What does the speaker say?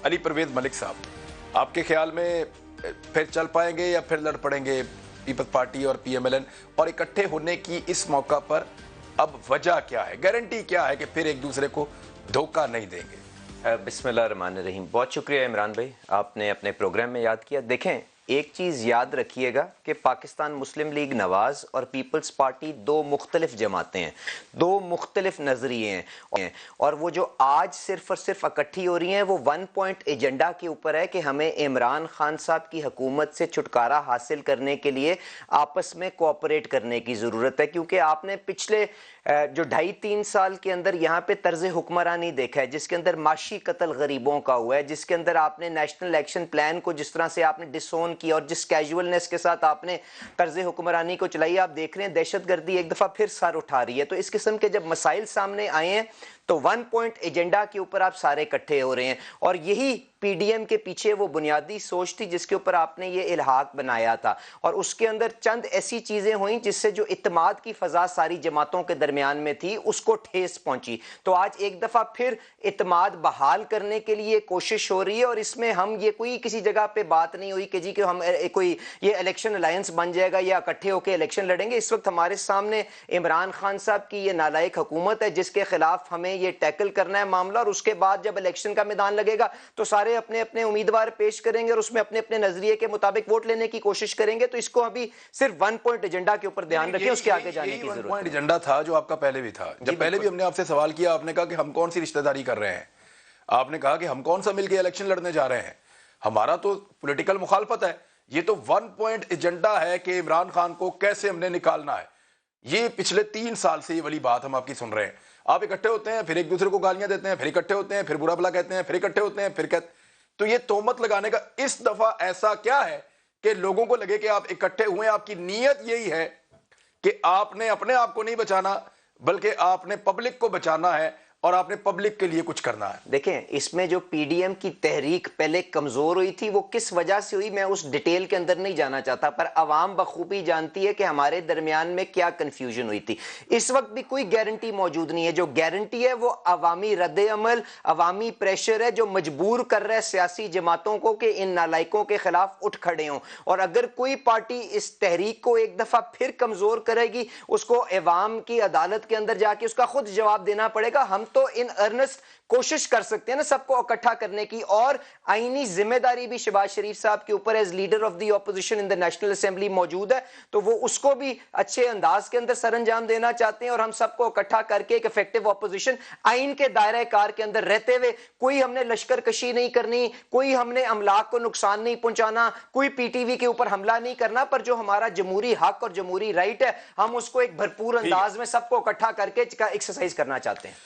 अली परवेज मलिक साहब, आपके ख्याल में फिर चल पाएंगे या फिर लड़ पड़ेंगे पीपल्स पार्टी और पीएमएलएन, और इकट्ठे होने की इस मौका पर अब वजह क्या है, गारंटी क्या है कि फिर एक दूसरे को धोखा नहीं देंगे? बिस्मिल्लाह रहमान रहीम। बहुत शुक्रिया इमरान भाई, आपने अपने प्रोग्राम में याद किया। देखें, एक चीज़ याद रखिएगा कि पाकिस्तान मुस्लिम लीग नवाज और पीपल्स पार्टी दो मुख्तलिफ जमातें हैं, दो मुख्तलिफ नज़रिए हैं, और वो जो आज सिर्फ और सिर्फ इकट्ठी हो रही हैं वो वन पॉइंट एजेंडा के ऊपर है कि हमें इमरान खान साहब की हुकूमत से छुटकारा हासिल करने के लिए आपस में कोऑपरेट करने की ज़रूरत है। क्योंकि आपने पिछले जो 2.5-3 साल के अंदर यहाँ पे तर्ज हुक्मरानी देखा है, जिसके अंदर माशी कत्ल गरीबों का हुआ है, जिसके अंदर आपने नेशनल एक्शन प्लान को जिस तरह से आपने डिसोन किया और जिस कैजुअलनेस के साथ आपने तर्ज हुक्मरानी को चलाई, आप देख रहे हैं दहशतगर्दी एक दफ़ा फिर सर उठा रही है। तो इस किस्म के जब मसाइल सामने आए हैं तो वन पॉइंट एजेंडा के ऊपर आप सारे इकट्ठे हो रहे हैं, और यही पीडीएम के पीछे वो बुनियादी सोच थी जिसके ऊपर आपने ये इल्हाक बनाया था। और उसके अंदर चंद ऐसी चीजें हुई जिससे जो इत्तेमाद की फजा सारी जमातों के दरमियान में थी उसको ठेस पहुंची। तो आज एक दफा फिर इत्तेमाद बहाल करने के लिए कोशिश हो रही है, और इसमें हम ये कोई किसी जगह पे बात नहीं हुई कि जी कि हम कोई ये इलेक्शन अलायंस बन जाएगा या इकट्ठे होकर इलेक्शन लड़ेंगे। इस वक्त हमारे सामने इमरान खान साहब की ये नालायक हुकूमत है जिसके खिलाफ हमें ये टैकल करना है मामला, और उसके बाद जब इलेक्शन का मैदान लगेगा तो सारे अपने अपने उम्मीदवार पेश करेंगे और उसमें अपने अपने नजरिए के मुताबिक वोट लेने की कोशिश करेंगे। तो इसको अभी सिर्फ वन पॉइंट एजेंडा के ऊपर ध्यान रखें, उसके आगे जाने की जरूरत है। एजेंडा था जो आपका पहले भी था। जब पहले भी हमने आपसे सवाल किया, आपने कहा कि हम कौन सी रिश्तेदारी कर रहे हैं, आपने कहा कि हम कौन सा मिलकर इलेक्शन लड़ने जा रहे हैं, हमारा तो पॉलिटिकल मुखालफत है। ये तो वन पॉइंट एजेंडा है कि इमरान खान को कैसे हमने निकालना है। ये पिछले 3 साल से ये वाली बात हम आपकी सुन रहे हैं। आप इकट्ठे होते हैं, फिर एक दूसरे को गालियां देते हैं, फिर इकट्ठे होते हैं, फिर बुरा भला कहते हैं, फिर इकट्ठे होते हैं, फिर कहते। तो ये तोहमत लगाने का इस दफा ऐसा क्या है कि लोगों को लगे कि आप इकट्ठे हुए, आपकी नीयत यही है कि आपने अपने आप को नहीं बचाना बल्कि आपने पब्लिक को बचाना है और आपने पब्लिक के लिए कुछ करना है? देखें, इसमें जो पीडीएम की तहरीक पहले कमजोर हुई थी वो किस वजह से हुई मैं उस डिटेल के अंदर नहीं जाना चाहता, पर अवाम बखूबी जानती है कि हमारे दरमियान में क्या कंफ्यूजन हुई थी। इस वक्त भी कोई गारंटी मौजूद नहीं है। जो गारंटी है वो अवामी रद्द अमल, अवामी प्रेशर है जो मजबूर कर रहा है सियासी जमातों को कि इन नालायकों के खिलाफ उठ खड़े हों। और अगर कोई पार्टी इस तहरीक को एक दफा फिर कमजोर करेगी, उसको अवाम की अदालत के अंदर जाके उसका खुद जवाब देना पड़ेगा। हम तो इन अर्नेस्ट कोशिश कर सकते हैं ना सबको इकट्ठा करने की, और आईनी जिम्मेदारी भी शहबाज शरीफ साहब के ऊपर as leader of the opposition in the national assembly मौजूद है। तो वो उसको भी अच्छे अंदाज के अंदर सरंजाम देना चाहते हैं, और हम सबको इकट्ठा करके एक इफेक्टिव ऑपोजिशन आइन के दायरे कार के अंदर रहते हुए, कोई हमने लश्कर कशी नहीं करनी, कोई हमने अमलाक को नुकसान नहीं पहुंचाना, कोई पीटीवी के ऊपर हमला नहीं करना, पर जो हमारा जमहूरी हक और जमहूरी राइट है हम उसको एक भरपूर अंदाज में सबको इकट्ठा करके एक्सरसाइज करना चाहते हैं।